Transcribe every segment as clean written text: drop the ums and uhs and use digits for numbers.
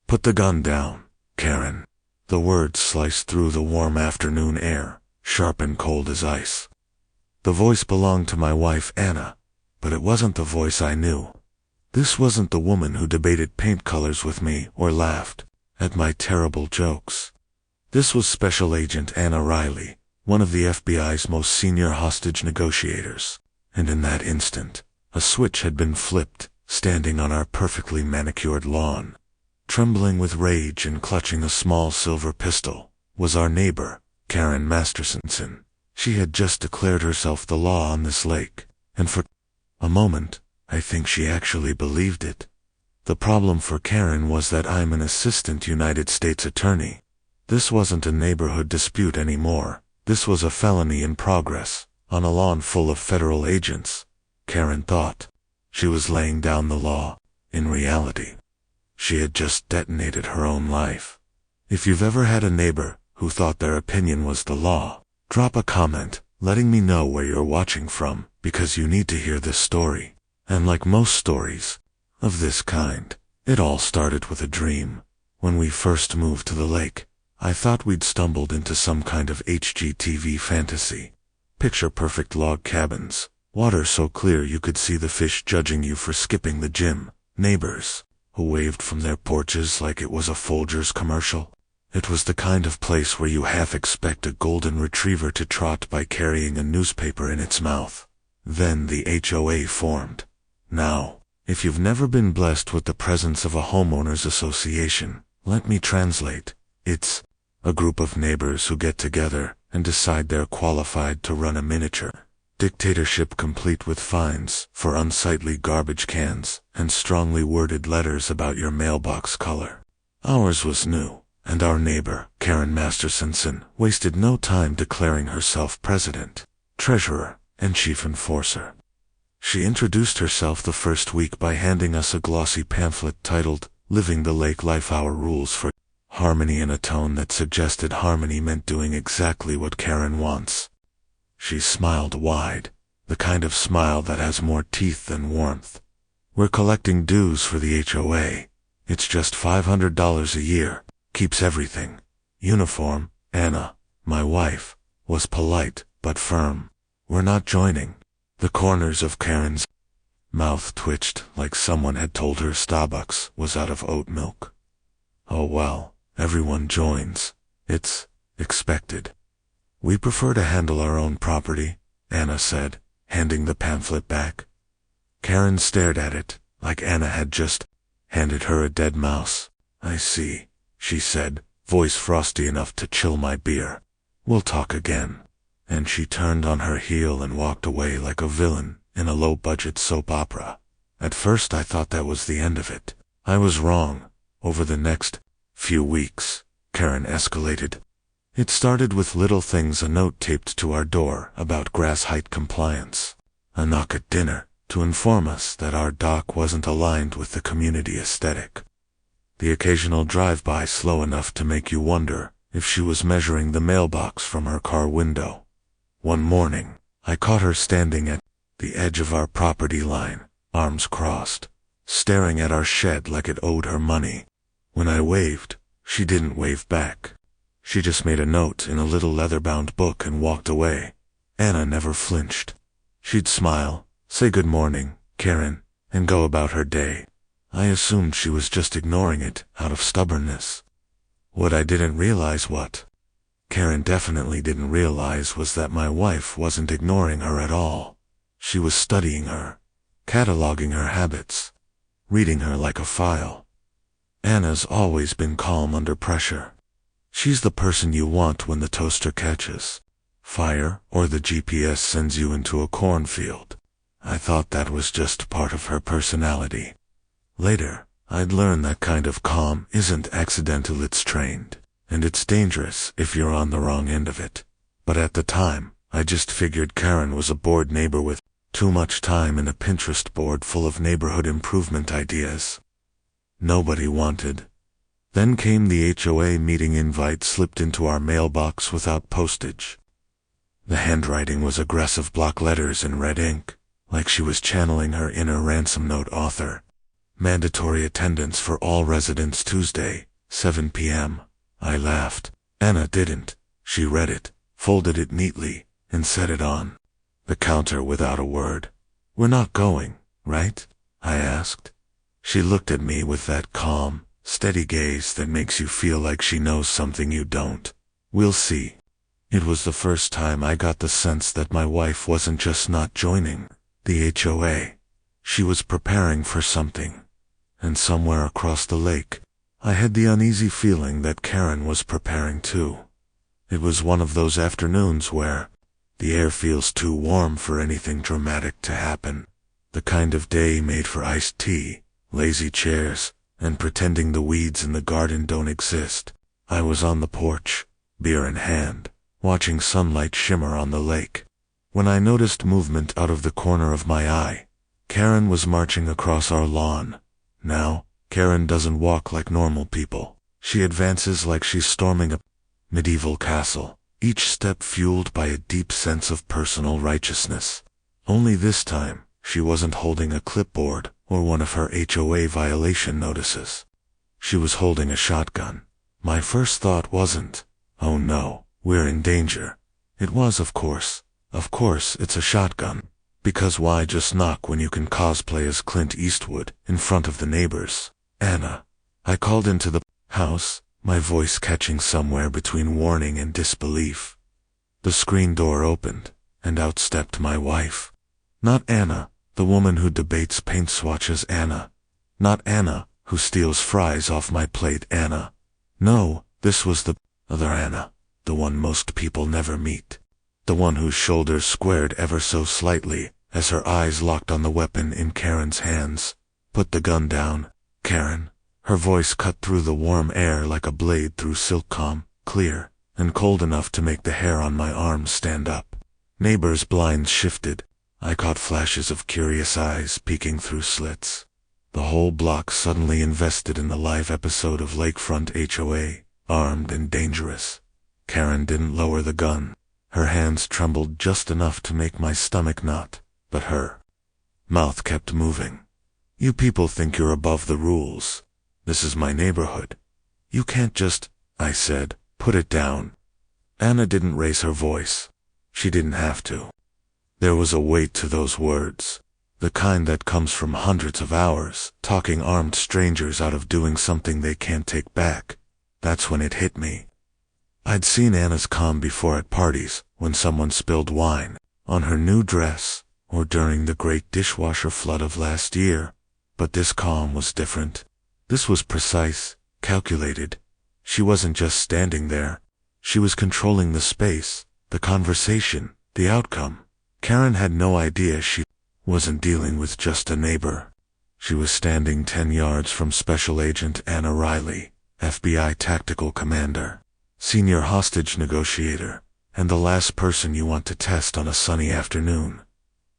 Put the gun down, Karen. The words sliced through the warm afternoon air, sharp and cold as ice. The voice belonged to my wife Anna, but it wasn't the voice I knew. This wasn't the woman who debated paint colors with me or laughed at my terrible jokes. This was Special Agent Anna Riley, one of the FBI's most senior hostage negotiators. And in that instant, a switch had been flipped, standing on our perfectly manicured lawn. Trembling with rage and clutching a small silver pistol, was our neighbor, Karen Masterson. She had just declared herself the law on this lake, and for a moment, I think she actually believed it. The problem for Karen was that I'm an assistant United States attorney. This wasn't a neighborhood dispute anymore. This was a felony in progress, on a lawn full of federal agents. Karen thought she was laying down the law. In reality, she had just detonated her own life. If you've ever had a neighbor who thought their opinion was the law, drop a comment letting me know where you're watching from, because you need to hear this story. And like most stories of this kind, it all started with a dream. When we first moved to the lake, I thought we'd stumbled into some kind of HGTV fantasy. Picture-perfect log cabins, water so clear you could see the fish judging you for skipping the gym, neighbors who waved from their porches like it was a Folgers commercial. It was the kind of place where you half expect a golden retriever to trot by carrying a newspaper in its mouth. Then the HOA formed. Now, if you've never been blessed with the presence of a homeowners association, let me translate. It's a group of neighbors who get together and decide they're qualified to run a miniature dictatorship, complete with fines for unsightly garbage cans and strongly worded letters about your mailbox color. Ours was new, and our neighbor, Karen Masterson, wasted no time declaring herself president, treasurer, and chief enforcer. She introduced herself the first week by handing us a glossy pamphlet titled, "Living the Lake Life: Our Rules for Harmony," in a tone that suggested harmony meant doing exactly what Karen wants. She smiled wide, the kind of smile that has more teeth than warmth. "We're collecting dues for the HOA. It's just $500 a year, keeps everything. Uniform." Anna, my wife, was polite but firm. "We're not joining." The corners of Karen's mouth twitched like someone had told her Starbucks was out of oat milk. "Oh well, everyone joins. It's expected." "We prefer to handle our own property," Anna said, handing the pamphlet back. Karen stared at it, like Anna had just handed her a dead mouse. "I see," she said, voice frosty enough to chill my beer. "We'll talk again." And she turned on her heel and walked away like a villain in a low-budget soap opera. At first I thought that was the end of it. I was wrong. Over the next few weeks, Karen escalated. It started with little things: a note taped to our door about grass height compliance, a knock at dinner to inform us that our dock wasn't aligned with the community aesthetic, the occasional drive-by slow enough to make you wonder if she was measuring the mailbox from her car window. One morning, I caught her standing at the edge of our property line, arms crossed, staring at our shed like it owed her money. When I waved, she didn't wave back. She just made a note in a little leather-bound book and walked away. Anna never flinched. She'd smile, say "Good morning, Karen," and go about her day. I assumed she was just ignoring it out of stubbornness. What I didn't realize, what Karen definitely didn't realize, was that my wife wasn't ignoring her at all. She was studying her, cataloging her habits, reading her like a file. Anna's always been calm under pressure. She's the person you want when the toaster catches fire or the GPS sends you into a cornfield. I thought that was just part of her personality. Later, I'd learn that kind of calm isn't accidental, it's trained, and it's dangerous if you're on the wrong end of it. But at the time, I just figured Karen was a bored neighbor with too much time in a Pinterest board full of neighborhood improvement ideas nobody wanted. Then came the HOA meeting invite, slipped into our mailbox without postage. The handwriting was aggressive block letters in red ink, like she was channeling her inner ransom note author. Mandatory attendance for all residents Tuesday, 7 p.m. I laughed. Anna didn't. She read it, folded it neatly, and set it on the counter without a word. "We're not going, right?" I asked. She looked at me with that calm, steady gaze that makes you feel like she knows something you don't. "We'll see." It was the first time I got the sense that my wife wasn't just not joining the HOA. She was preparing for something. And somewhere across the lake, I had the uneasy feeling that Karen was preparing too. It was one of those afternoons where the air feels too warm for anything dramatic to happen. The kind of day made for iced tea, lazy chairs, and pretending the weeds in the garden don't exist. I was on the porch, beer in hand, watching sunlight shimmer on the lake, when I noticed movement out of the corner of my eye. Karen was marching across our lawn. Now, Karen doesn't walk like normal people. She advances like she's storming a medieval castle, each step fueled by a deep sense of personal righteousness. Only this time, she wasn't holding a clipboard or one of her HOA violation notices. She was holding a shotgun. My first thought wasn't, "Oh no, we're in danger." It was, of course, it's a shotgun. Because why just knock when you can cosplay as Clint Eastwood in front of the neighbors? "Anna." I called into the house, my voice catching somewhere between warning and disbelief. The screen door opened, and out stepped my wife. Not Anna, the woman who debates paint swatches. Anna. Not Anna, who steals fries off my plate. Anna. No, this was the other Anna, the one most people never meet. The one whose shoulders squared ever so slightly as her eyes locked on the weapon in Karen's hands. "Put the gun down, Karen." Her voice cut through the warm air like a blade through silk, calm, clear, and cold enough to make the hair on my arms stand up. Neighbors' blinds shifted. I caught flashes of curious eyes peeking through slits. The whole block suddenly invested in the live episode of Lakefront HOA, armed and dangerous. Karen didn't lower the gun. Her hands trembled just enough to make my stomach knot, but her mouth kept moving. "You people think you're above the rules. This is my neighborhood. You can't just," I said, "put it down." Anna didn't raise her voice. She didn't have to. There was a weight to those words, the kind that comes from hundreds of hours talking armed strangers out of doing something they can't take back. That's when it hit me. I'd seen Anna's calm before at parties, when someone spilled wine on her new dress, or during the great dishwasher flood of last year, but this calm was different. This was precise, calculated. She wasn't just standing there. She was controlling the space, the conversation, the outcome. Karen had no idea she wasn't dealing with just a neighbor. She was standing 10 yards from Special Agent Anna Riley, FBI Tactical Commander, Senior Hostage Negotiator, and the last person you want to test on a sunny afternoon.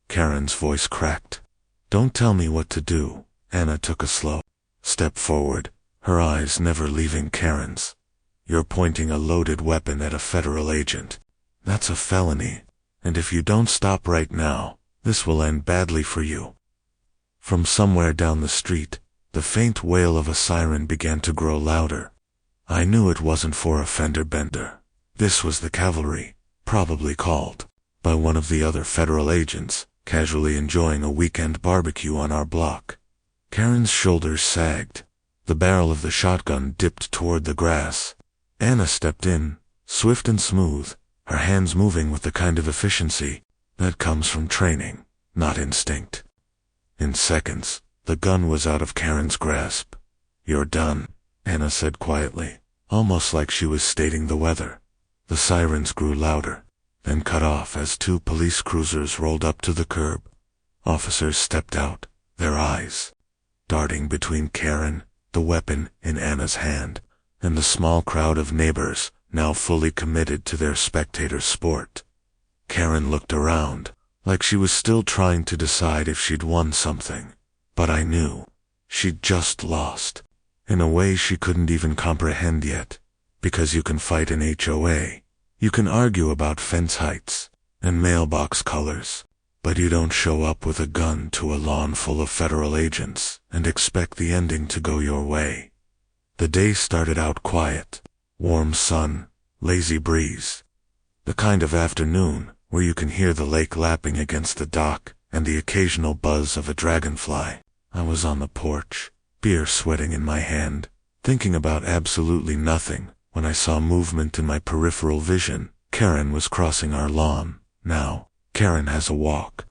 Karen's voice cracked. "Don't tell me what to do." Anna took a slow step forward, her eyes never leaving Karen's. "You're pointing a loaded weapon at a federal agent. That's a felony. And if you don't stop right now, this will end badly for you." From somewhere down the street, the faint wail of a siren began to grow louder. I knew it wasn't for a fender bender. This was the cavalry, probably called by one of the other federal agents, casually enjoying a weekend barbecue on our block. Karen's shoulders sagged. The barrel of the shotgun dipped toward the grass. Anna stepped in, swift and smooth, her hands moving with the kind of efficiency that comes from training, not instinct. In seconds, the gun was out of Karen's grasp. "You're done," Anna said quietly, almost like she was stating the weather. The sirens grew louder, then cut off as 2 police cruisers rolled up to the curb. Officers stepped out, their eyes darting between Karen, the weapon in Anna's hand, and the small crowd of neighbors now fully committed to their spectator sport. Karen looked around, like she was still trying to decide if she'd won something, but I knew she'd just lost, in a way she couldn't even comprehend yet, because you can fight in HOA, you can argue about fence heights and mailbox colors, But you don't show up with a gun to a lawn full of federal agents and expect the ending to go your way. The day started out quiet. Warm sun, lazy breeze. The kind of afternoon where you can hear the lake lapping against the dock and the occasional buzz of a dragonfly. I was on the porch, beer sweating in my hand, thinking about absolutely nothing, when I saw movement in my peripheral vision. Karen was crossing our lawn. Now, Karen has a walk.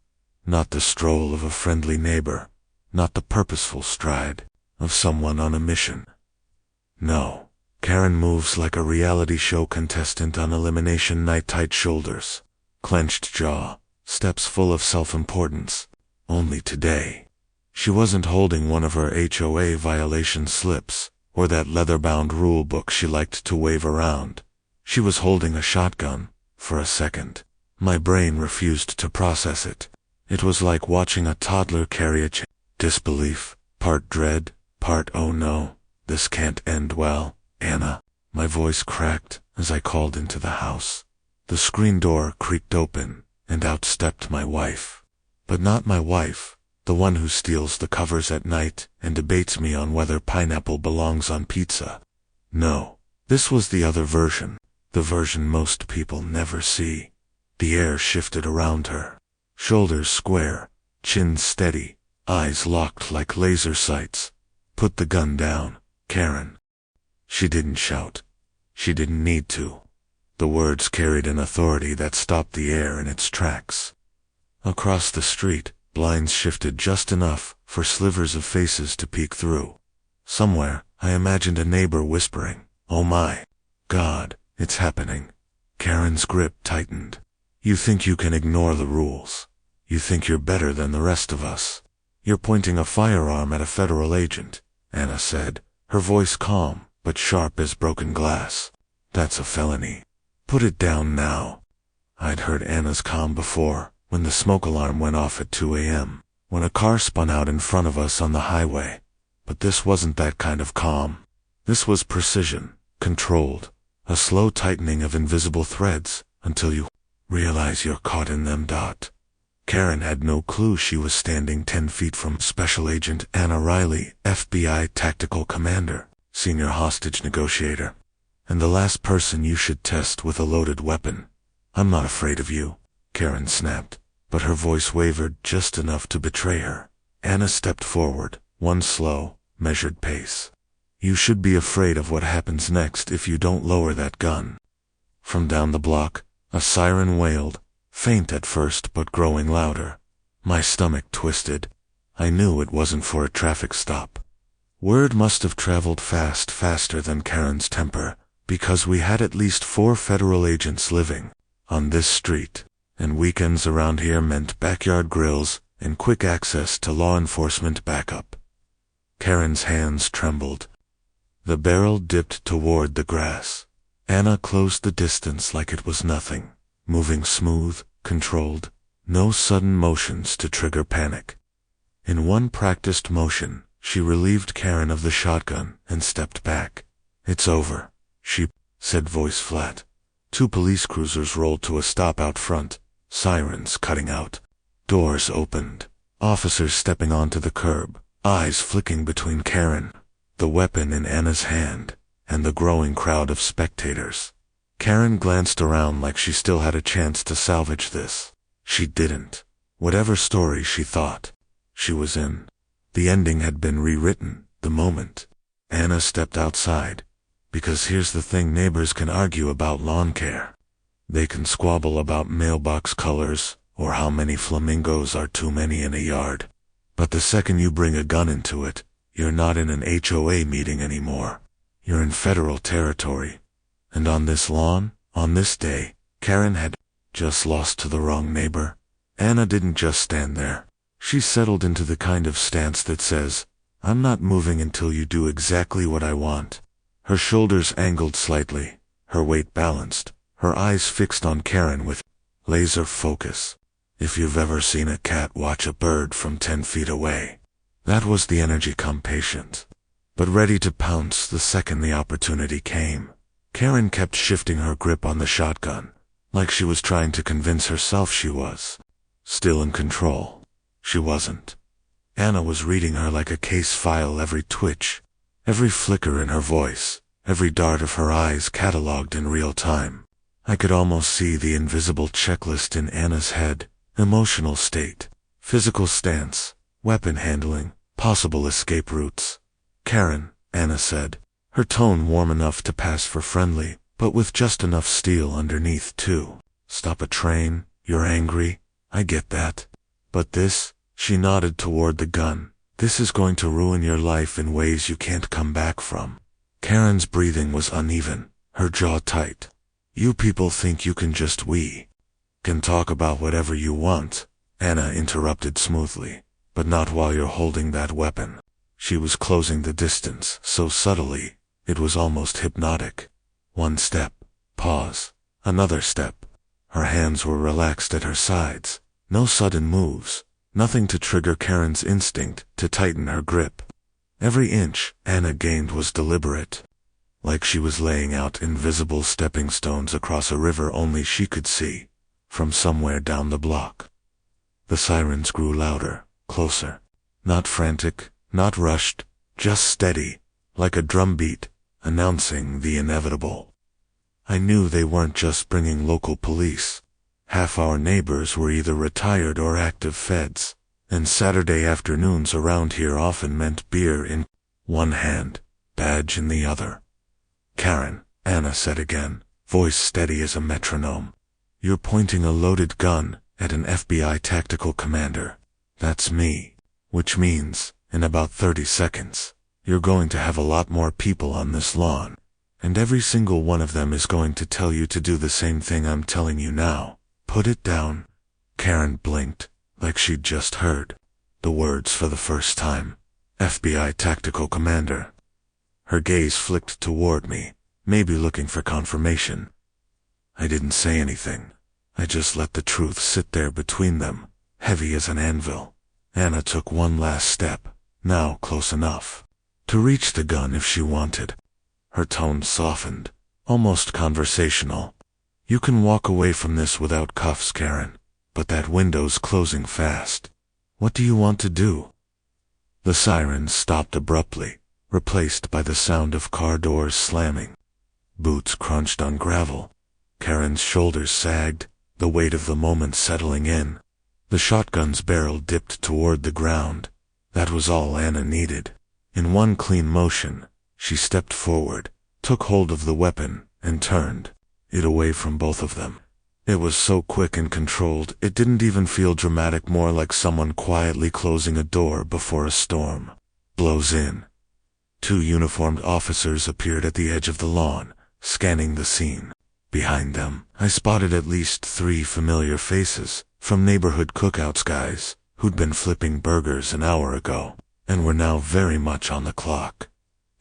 Not the stroll of a friendly neighbor, not the purposeful stride of someone on a mission. No, Karen moves like a reality show contestant on elimination night. Tight shoulders, clenched jaw, steps full of self-importance. Only today, she wasn't holding one of her HOA violation slips, or that leather-bound rule book she liked to wave around. She was holding a shotgun. For a second, my brain refused to process it. It was like watching a toddler carry a disbelief, part dread, part oh no, this can't end well. Anna, my voice cracked as I called into the house. The screen door creaked open, and out stepped my wife. But not my wife, the one who steals the covers at night and debates me on whether pineapple belongs on pizza. No, this was the other version, the version most people never see. The air shifted around her. Shoulders square, chin steady, eyes locked like laser sights. Put the gun down, Karen. She didn't shout. She didn't need to. The words carried an authority that stopped the air in its tracks. Across the street, blinds shifted just enough for slivers of faces to peek through. Somewhere, I imagined a neighbor whispering, "Oh my God, it's happening." Karen's grip tightened. "You think you can ignore the rules. You think you're better than the rest of us. You're pointing a firearm at a federal agent," Anna said, her voice calm but sharp as broken glass. "That's a felony. Put it down now." I'd heard Anna's calm before, when the smoke alarm went off at 2 a.m., when a car spun out in front of us on the highway. But this wasn't that kind of calm. This was precision, controlled, a slow tightening of invisible threads, until you realize you're caught in them. Karen had no clue she was standing 10 feet from Special Agent Anna Riley, FBI Tactical Commander, Senior Hostage Negotiator, and the last person you should test with a loaded weapon. "I'm not afraid of you," Karen snapped, but her voice wavered just enough to betray her. Anna stepped forward, one slow, measured pace. "You should be afraid of what happens next if you don't lower that gun." From down the block, a siren wailed, faint at first but growing louder. My stomach twisted. I knew it wasn't for a traffic stop. Word must have traveled faster than Karen's temper, because we had at least 4 federal agents living on this street, and weekends around here meant backyard grills and quick access to law enforcement backup. Karen's hands trembled. The barrel dipped toward the grass. Anna closed the distance like it was nothing, moving smooth, controlled, no sudden motions to trigger panic. In one practiced motion, she relieved Karen of the shotgun and stepped back. "It's over," she said, voice flat. 2 police cruisers rolled to a stop out front, sirens cutting out. Doors opened, officers stepping onto the curb, eyes flicking between Karen, the weapon in Anna's hand, and the growing crowd of spectators. Karen glanced around like she still had a chance to salvage this. She didn't. Whatever story she thought she was in, the ending had been rewritten the moment Anna stepped outside. Because here's the thing: neighbors can argue about lawn care. They can squabble about mailbox colors, or how many flamingos are too many in a yard. But the second you bring a gun into it, you're not in an HOA meeting anymore. You're in federal territory. And on this lawn, on this day, Karen had just lost to the wrong neighbor. Anna didn't just stand there. She settled into the kind of stance that says, "I'm not moving until you do exactly what I want." Her shoulders angled slightly, her weight balanced, her eyes fixed on Karen with laser focus. If you've ever seen a cat watch a bird from 10 feet away, that was the energy. Come patient, but ready to pounce the second the opportunity came. Karen kept shifting her grip on the shotgun, like she was trying to convince herself she was still in control. She wasn't. Anna was reading her like a case file, every twitch, every flicker in her voice, every dart of her eyes catalogued in real time. I could almost see the invisible checklist in Anna's head: emotional state, physical stance, weapon handling, possible escape routes. "Karen," Anna said, her tone warm enough to pass for friendly, but with just enough steel underneath too. "Stop a train, you're angry, I get that. But this," she nodded toward the gun, "this is going to ruin your life in ways you can't come back from." Karen's breathing was uneven, her jaw tight. "You people think you can just can talk about whatever you want," Anna interrupted smoothly, "but not while you're holding that weapon." She was closing the distance so subtly, it was almost hypnotic. One step, pause, another step. Her hands were relaxed at her sides, no sudden moves, nothing to trigger Karen's instinct to tighten her grip. Every inch Anna gained was deliberate, like she was laying out invisible stepping stones across a river only she could see, from somewhere down the block. The sirens grew louder, closer. Not frantic, not rushed, just steady, like a drumbeat, announcing the inevitable. I knew they weren't just bringing local police. Half our neighbors were either retired or active feds, and Saturday afternoons around here often meant beer in one hand, badge in the other. "Karen," Anna said again, voice steady as a metronome, "you're pointing a loaded gun at an FBI tactical commander. That's me. Which means, in about 30 seconds, you're going to have a lot more people on this lawn, and every single one of them is going to tell you to do the same thing I'm telling you now. Put it down." Karen blinked, like she'd just heard the words for the first time. FBI tactical commander. Her gaze flicked toward me, maybe looking for confirmation. I didn't say anything. I just let the truth sit there between them, heavy as an anvil. Anna took one last step, now close enough to reach the gun if she wanted. Her tone softened, almost conversational. "You can walk away from this without cuffs, Karen, but that window's closing fast. What do you want to do?" The sirens stopped abruptly, replaced by the sound of car doors slamming. Boots crunched on gravel. Karen's shoulders sagged, the weight of the moment settling in. The shotgun's barrel dipped toward the ground. That was all Anna needed. In one clean motion, she stepped forward, took hold of the weapon, and turned it away from both of them. It was so quick and controlled, it didn't even feel dramatic, more like someone quietly closing a door before a storm blows in. 2 uniformed officers appeared at the edge of the lawn, scanning the scene. Behind them, I spotted at least 3 familiar faces, from neighborhood cookouts guys, who'd been flipping burgers an hour ago, and were now very much on the clock.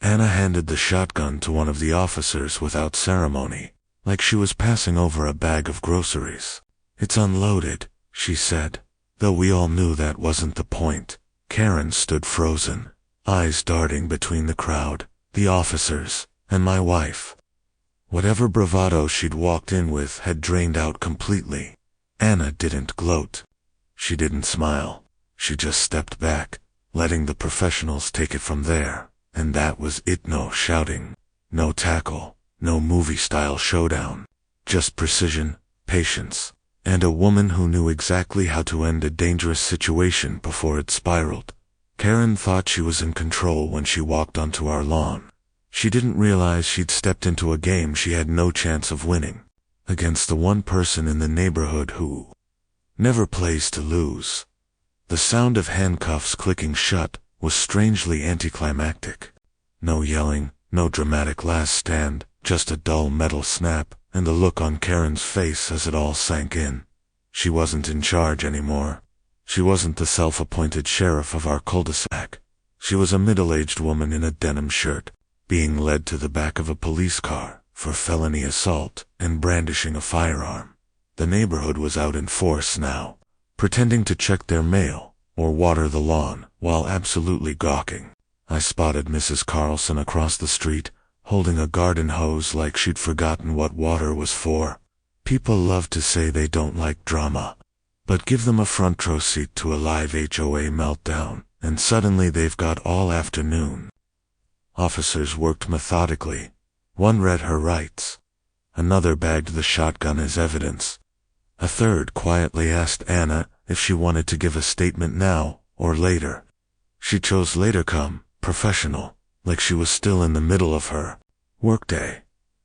Anna handed the shotgun to one of the officers without ceremony, like she was passing over a bag of groceries. "It's unloaded," she said, though we all knew that wasn't the point. Karen stood frozen, eyes darting between the crowd, the officers, and my wife. Whatever bravado she'd walked in with had drained out completely. Anna didn't gloat. She didn't smile. She just stepped back, letting the professionals take it from there. And that was it. No shouting, no tackle, no movie-style showdown. Just precision, patience, and a woman who knew exactly how to end a dangerous situation before it spiraled. Karen thought she was in control when she walked onto our lawn. She didn't realize she'd stepped into a game she had no chance of winning, against the one person in the neighborhood who never plays to lose. The sound of handcuffs clicking shut was strangely anticlimactic. No yelling, no dramatic last stand, just a dull metal snap, and the look on Karen's face as it all sank in. She wasn't in charge anymore. She wasn't the self-appointed sheriff of our cul-de-sac. She was a middle-aged woman in a denim shirt, being led to the back of a police car for felony assault and brandishing a firearm. The neighborhood was out in force now, pretending to check their mail or water the lawn while absolutely gawking. I spotted Mrs. Carlson across the street, holding a garden hose like she'd forgotten what water was for. People love to say they don't like drama, But give them a front row seat to a live HOA meltdown, and suddenly they've got all afternoon. Officers worked methodically. One read her rights. Another bagged the shotgun as evidence. A third quietly asked Anna if she wanted to give a statement now or later. She chose later come, professional, like she was still in the middle of her workday.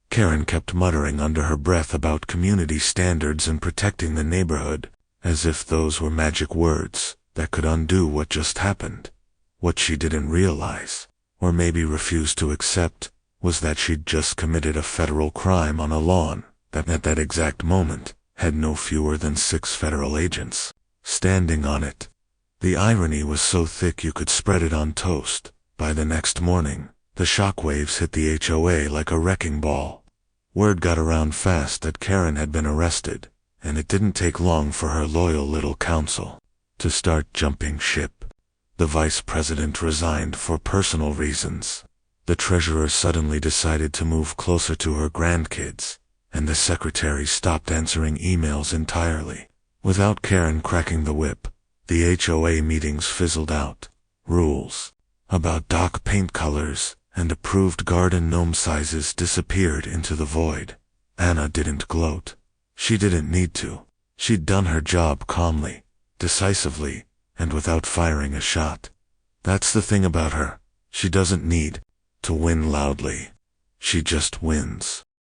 Karen kept muttering under her breath about community standards and protecting the neighborhood, as if those were magic words that could undo what just happened. What she didn't realize, or maybe refused to accept, was that she'd just committed a federal crime on a lawn that at that exact moment had no fewer than 6 federal agents standing on it. The irony was so thick you could spread it on toast. By the next morning, the shockwaves hit the HOA like a wrecking ball. Word got around fast that Karen had been arrested, and it didn't take long for her loyal little counsel to start jumping ship. The vice president resigned for personal reasons. The treasurer suddenly decided to move closer to her grandkids, and the secretary stopped answering emails entirely. Without Karen cracking the whip, the HOA meetings fizzled out. Rules about dock paint colors and approved garden gnome sizes disappeared into the void. Anna didn't gloat. She didn't need to. She'd done her job calmly, decisively, and without firing a shot. That's the thing about her. She doesn't need to win loudly. She just wins.